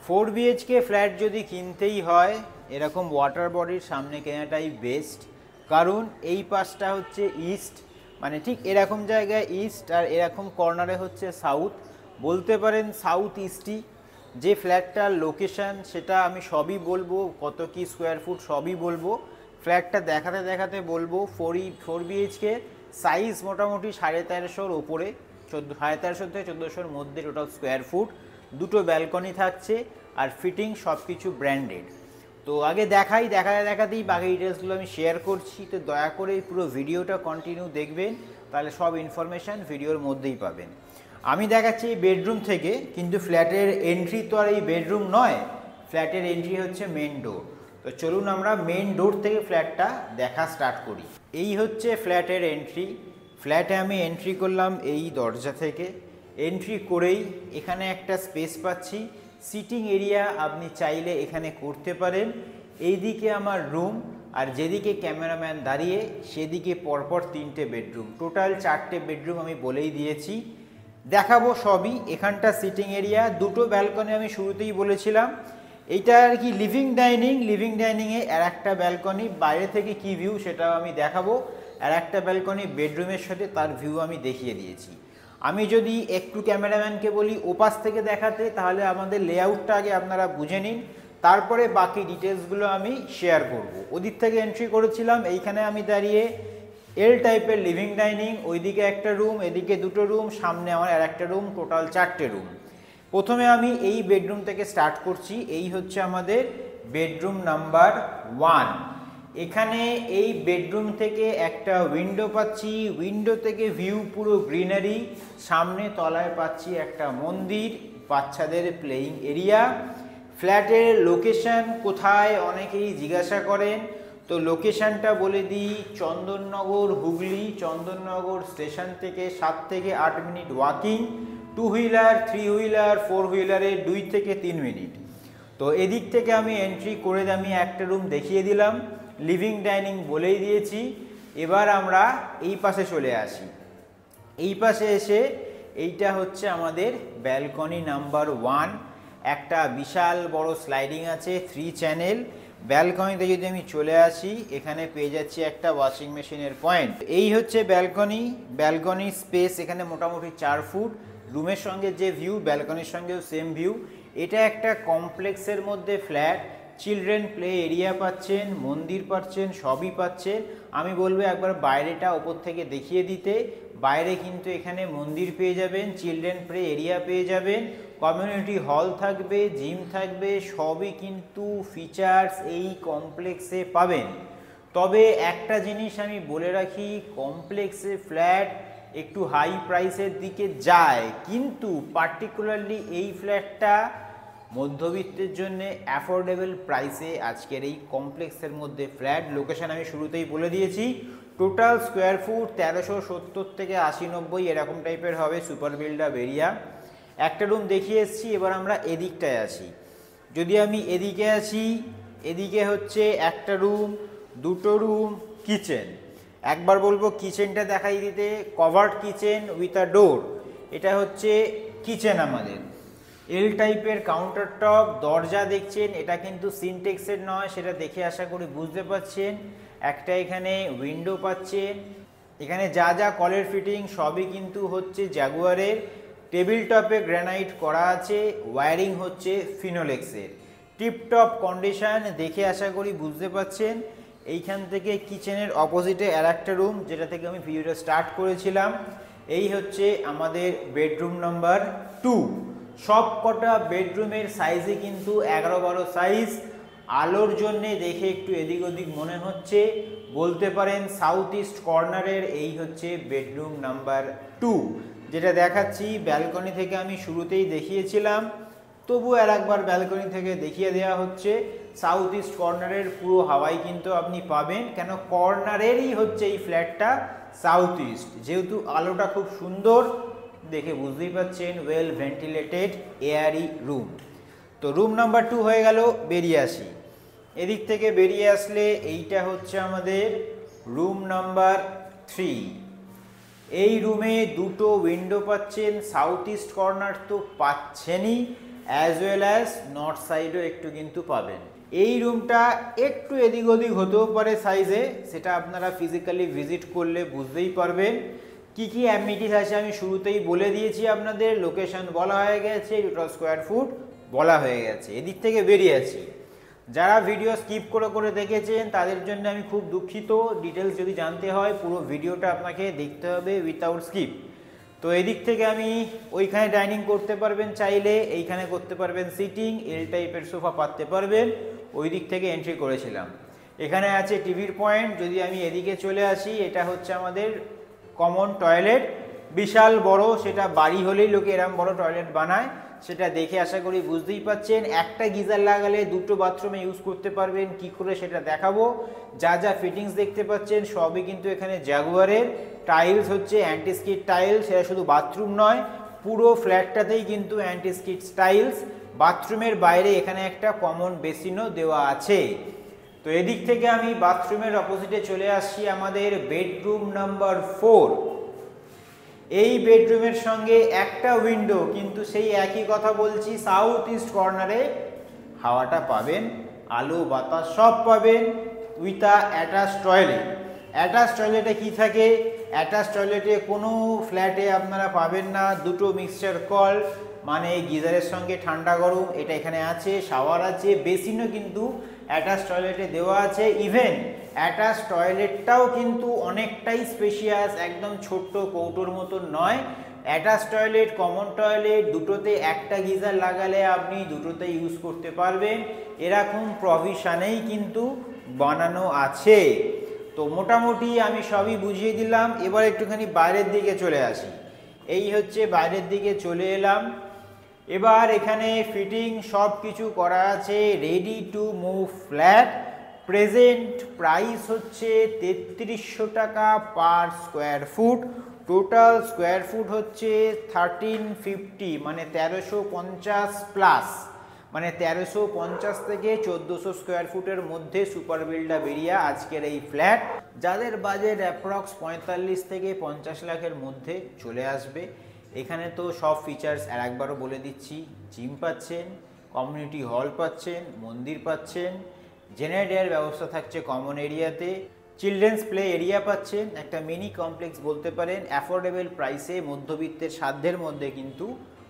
4 BHK flat যদি কিনতেই হয় এরকম ওয়াটার বডির সামনে কেনাটাই বেস্ট, কারণ এই পাশটা হচ্ছে ইস্ট, মানে ঠিক এরকম জায়গায় ইস্ট আর এরকম কর্নারে হচ্ছে সাউথ, বলতে পারেন সাউথ ইস্টই। যে ফ্ল্যাটটার লোকেশান সেটা আমি সবই বলবো, কত কি স্কোয়ার ফুট সবই বলবো, ফ্ল্যাটটা দেখাতে দেখাতে বলবো। 4 BHK সাইজ মোটামুটি 1350-র ওপরে, 1350 থেকে 1400-র মধ্যে টোটাল স্কোয়ার ফুট, দুটো ব্যালকনি থাকছে আর ফিটিং সব কিছু ব্র্যান্ডেড। তো আগে দেখাতেই বাকি ডিটেলসগুলো আমি শেয়ার করছি, তো দয়া করে পুরো ভিডিওটা কন্টিনিউ দেখবেন, তাহলে সব ইনফরমেশান ভিডিওর মধ্যেই পাবেন। আমি দেখাচ্ছি এই বেডরুম থেকে, কিন্তু ফ্ল্যাটের এন্ট্রি তো আর এই বেডরুম নয়, ফ্ল্যাটের এন্ট্রি হচ্ছে মেন ডোর। তো চলুন আমরা মেন ডোর থেকে ফ্ল্যাটটা দেখা স্টার্ট করি। এই হচ্ছে ফ্ল্যাটের এন্ট্রি। ফ্ল্যাটে আমি এন্ট্রি করলাম এই দরজা থেকে। এন্ট্রি করেই এখানে একটা স্পেস পাচ্ছি, সিটিং এরিয়া আপনি চাইলে এখানে করতে পারেন। এইদিকে আমার রুম, আর যেদিকে ক্যামেরাম্যান দাঁড়িয়ে সেদিকে পরপর 3টে বেডরুম, টোটাল 4টে বেডরুম আমি বলেই দিয়েছি, দেখাবো সবই। এখানটা সিটিং এরিয়া, দুটো ব্যালকনি আমি শুরুতেই বলেছিলাম। এইটা আর কি লিভিং ডাইনিংয়ে আর একটা ব্যালকনি, বাইরে থেকে কি ভিউ সেটাও আমি দেখাবো, আর একটা ব্যালকনি বেডরুমের সাথে, তার ভিউ আমি দেখিয়ে দিয়েছি। আমি যদি একটু ক্যামেরাম্যানকে বলি ওপাশ থেকে দেখাতে, তাহলে আমাদের লেআউটটা আগে আপনারা বুঝে নিন, তারপরে বাকি ডিটেলসগুলো আমি শেয়ার করব। ওদিক থেকে এন্ট্রি করেছিলাম, এইখানে আমি দাঁড়িয়ে এল টাইপের লিভিং ডাইনিং, ওইদিকে একটা রুম, এদিকে দুটো রুম, সামনে আমার আর একটা রুম, টোটাল 4টে রুম। প্রথমে আমি এই বেডরুম থেকে স্টার্ট করছি। এই হচ্ছে আমাদের বেডরুম নাম্বার 1। এখানে এই বেডরুম থেকে একটা উইন্ডো পাচ্ছি, উইন্ডো থেকে ভিউ পুরো গ্রিনারি, সামনে তলায় পাচ্ছি একটা মন্দির, বাচ্চাদের প্লেয়িং এরিয়া। ফ্ল্যাটের লোকেশন কোথায় অনেকেই জিজ্ঞাসা করেন, তো লোকেশনটা বলে দিই, চন্দননগর হুগলি, চন্দননগর স্টেশন থেকে 7 থেকে 8 মিনিট ওয়াকিং, 2 হুইলার 3 হুইলার 4 হুইলারে 2 থেকে 3 মিনিট। তো এদিক থেকে আমি এন্ট্রি করে আমি একটা রুম দেখিয়ে দিলাম, লিভিং ডাইনিং বলেই দিয়েছি। এবার আমরা এই পাশে চলে আসি। এই পাশে এসে এইটা হচ্ছে আমাদের ব্যালকনি নাম্বার 1। একটা বিশাল বড় স্লাইডিং আছে, 3 চ্যানেল। ব্যালকনিতে যদি আমি চলে আসি, এখানে পেয়ে যাচ্ছি একটা ওয়াশিং মেশিনের পয়েন্ট। এই হচ্ছে ব্যালকনি স্পেস এখানে মোটামুটি 4 ফুট। রুমের সঙ্গে যে ভিউ, ব্যালকনির সঙ্গেও সেম ভিউ। এটা একটা কমপ্লেক্সের মধ্যে ফ্ল্যাট, চিলড্রেন প্লে এরিয়া পাচ্ছেন, মন্দির পাচ্ছেন, সবই পাচ্ছেন। আমি বলবো একবার বাইরেটা ওপর থেকে দেখিয়ে দিতে। বাইরে কিন্তু এখানে মন্দির পেয়ে যাবেন, চিলড্রেন প্লে এরিয়া পেয়ে যাবেন, কমিউনিটি হল থাকবে, জিম থাকবে, সবই কিন্তু ফিচার্স এই কমপ্লেক্সে পাবেন। তবে একটা জিনিস আমি বলে রাখি, কমপ্লেক্সে ফ্ল্যাট একটু হাই প্রাইসের দিকে যায়, কিন্তু পার্টিকুলারলি এই ফ্ল্যাটটা মধ্যবিত্তের জন্য অ্যাফোর্ডেবল প্রাইসে আজকের এই কমপ্লেক্সের মধ্যে ফ্ল্যাট। লোকেশন আমি শুরুতেই বলে দিয়েছি, টোটাল স্কোয়ার ফুট 1370 থেকে 80-90 এরকম টাইপের হবে, সুপার বিল্ড আপ এরিয়া। একটা রুম দেখিয়ে এসেছি, এবার আমরা এদিকটায় আসি। যদি আমি এদিকে আসি, এদিকে হচ্ছে একটা রুম, দুটো রুম, কিচেন। একবার বলবো কিচেনটা দেখাই দিতে, কভার্ড কিচেন উইথ আ ডোর। এটা হচ্ছে কিচেন আমাদের, এল টাইপের কাউন্টার টপ, দরজা দেখছেন, এটা কিন্তু সিনটেক্সের নয়, সেটা দেখে আশা করি বুঝতে পারছেন। একটা এখানে উইন্ডো পাচ্ছেন, এখানে যা যা কলের ফিটিং সবই কিন্তু হচ্ছে জাগুয়ারের। টেবিল টপে গ্রানাইট করা আছে, ওয়্যারিং হচ্ছে ফিনোলেক্সের, টিপটপ কন্ডিশন, দেখে আশা করি বুঝতে পারছেন। এইখান থেকে কিচেনের অপোজিটে আর একটা রুম, যেটা থেকে আমি ভিডিওটা স্টার্ট করেছিলাম। এই হচ্ছে আমাদের বেডরুম নাম্বার 2। সব কটা বেডরুমের সাইজে কিন্তু 11-12 সাইজ। আলোর জন্যে দেখে একটু এদিক ওদিক মনে হচ্ছে, বলতে পারেন সাউথ ইস্ট কর্নারের এই হচ্ছে বেডরুম নাম্বার 2। যেটা দেখাচ্ছি ব্যালকনি থেকে আমি শুরুতেই দেখিয়েছিলাম, তবু আর একবার ব্যালকনি থেকে দেখিয়ে দেওয়া হচ্ছে। সাউথ ইস্ট কর্নারের পুরো হাওয়াই কিন্তু আপনি পাবেন, কেন কর্নারেরই হচ্ছে এই ফ্ল্যাটটা সাউথ ইস্ট, যেহেতু আলোটা খুব সুন্দর দেখে বুঝতেই পাচ্ছেন, ওয়েল ভেন্টিলেটেড এয়ারি রুম। তো রুম নাম্বার 2 হয়ে গেল। বেরিয়ে আসি, এদিক থেকে বেরিয়ে আসলে এইটা হচ্ছে আমাদের রুম নাম্বার 3। এই রুমে দুটো উইন্ডো পাচ্ছেন, সাউথ ইস্ট কর্নার তো পাচ্ছেনই, অ্যাজ ওয়েল অ্যাজ নর্থ সাইডও একটু কিন্তু পাবেন। এই রুমটা একটু এদিক ওদিক হতেও পারে সাইজে, সেটা আপনারা ফিজিক্যালি ভিজিট করলে বুঝতেই পারবেন। কি কি অ্যামিনিটিস আছে আমি শুরুতেই বলে দিয়েছি আপনাদের, লোকেশন বলা হয়ে গেছে, টোটাল স্কোয়ার ফুট বলা হয়ে গেছে, এদিক থেকে বেরিয়ে আছি। যারা ভিডিও স্কিপ করে করে দেখেছেন তাদের জন্য আমি খুব দুঃখিত, ডিটেলস যদি জানতে হয় পুরো ভিডিওটা আপনাকে দেখতে হবে উইথাউট স্কিপ। তো এদিক থেকে আমি ওইখানে ডাইনিং করতে পারবেন চাইলে, এইখানে করতে পারবেন সিটিং, এল টাইপের সোফা পাততে পারবেন, ওই দিক থেকে এন্ট্রি করেছিলাম। এখানে আছে টিভির পয়েন্ট। যদি আমি এদিকে চলে আসি, এটা হচ্ছে আমাদের কমন টয়লেট, বিশাল বড়, সেটা বাড়ি হলেই লোকে এরম বড় টয়লেট বানায়, সেটা দেখে আশা করি বুঝতেই পাচ্ছেন। একটা গিজার লাগালে দুটো বাথরুমে ইউজ করতে পারবেন, কি করে সেটা দেখাবো। যা যা ফিটিংস দেখতে পাচ্ছেন সবই কিন্তু এখানে জাগুয়ারের। টাইলস হচ্ছে অ্যান্টি স্কিড টাইলস, সেটা শুধু বাথরুম নয় পুরো ফ্ল্যাটটাতেই কিন্তু অ্যান্টি স্কিড টাইলস। বাথরুমের বাইরে এখানে একটা কমন বেসিনও দেওয়া আছে। তো এদিক থেকে আমি বাথরুমের অপোজিটে চলে আসছি আমাদের বেডরুম নাম্বার 4। এই বেডরুমের সঙ্গে একটা উইন্ডো, কিন্তু সেই একই কথা বলছি, সাউথ ইস্ট কর্নারে হাওয়াটা পাবেন, আলো বাতাস সব পাবেন, with a attach toilet. Attach টয়লেটে কি থাকে, অ্যাটাচ টয়লেটে কোনো ফ্ল্যাটে আপনারা পাবেন না দুটো মিক্সচার কল, মানে গিজারের সঙ্গে ঠান্ডা গরম, এটা এখানে আছে, শাওয়ার আছে, বেসিনও কিন্তু অ্যাটাচ টয়লেটে দেওয়া আছে। ইভেন অ্যাটাচ টয়লেটটাও কিন্তু অনেকটাই স্পেশিয়াস, একদম ছোট্ট কৌটোর মতন নয়। অ্যাটাচ টয়লেট, কমন টয়লেট দুটোতে একটা গিজার লাগালে আপনি দুটোতে ইউজ করতে পারবেন, এরকম প্রভিশনেই কিন্তু বানানো আছে। তো মোটামুটি আমি সবই বুঝিয়ে দিলাম। এবার একটুখানি বাইরের দিকে চলে আসি। এই হচ্ছে বাইরের দিকে চলে এলাম। এবার এখানে ফিটিং সব কিছু করা আছে, ready to move flat. Present price হচ্ছে 3300 টাকা per square foot. Total square foot হচ্ছে 1350, মানে 1350 প্লাস, মানে 1350 থেকে 1400 স্কোয়ার ফুটের মধ্যে সুপার বিল্ডা বেরিয়া আজকের এই ফ্ল্যাট। যাদের বাজেট অ্যাপ্রক্স 45 থেকে 50 লাখের মধ্যে চলে আসবে। এখানে তো সব ফিচার্স আর একবারও বলে দিচ্ছি, জিম পাচ্ছেন, কমিউনিটি হল পাচ্ছেন, মন্দির পাচ্ছেন, জেনারেটর ব্যবস্থা থাকছে কমন এরিয়াতে, চিলড্রেন্স প্লে এরিয়া পাচ্ছেন, একটা মিনি কমপ্লেক্স বলতে পারেন। অ্যাফোর্ডেবল প্রাইসে মধ্যবিত্তের সাধ্যের মধ্যে কিন্তু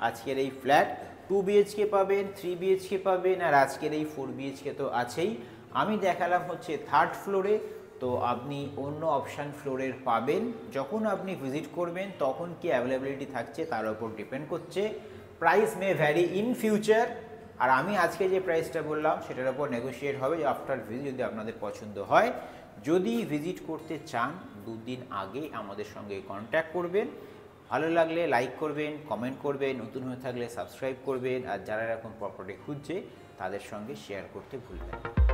আজকের এই ফ্ল্যাট 2 BHK পাবেন, 3 BHK পাবেন, আর আজকের এই 4 BHK তো আছেই। আমি দেখালাম হচ্ছে 3rd ফ্লোরে, তো আপনি অন্য অপশান ফ্লোরের পাবেন। যখন আপনি ভিজিট করবেন তখন কি অ্যাভেলেবিলিটি থাকছে তার উপর ডিপেন্ড করছে। Price may vary in future, আর আমি আজকে যে প্রাইসটা বললাম সেটার উপর নেগোশিয়েট হবে আফটার ভিজিট, যদি আপনাদের পছন্দ হয়। যদি ভিজিট করতে চান 2 দিন আগে আমাদের সঙ্গে কন্ট্যাক্ট করবেন। ভালো লাগলে লাইক করবেন, কমেন্ট করবেন, নতুন হয়ে থাকলে সাবস্ক্রাইব করবেন, আর যারা এরকম প্রপার্টি খুঁজছে তাদের সঙ্গে শেয়ার করতে ভুলবেন না।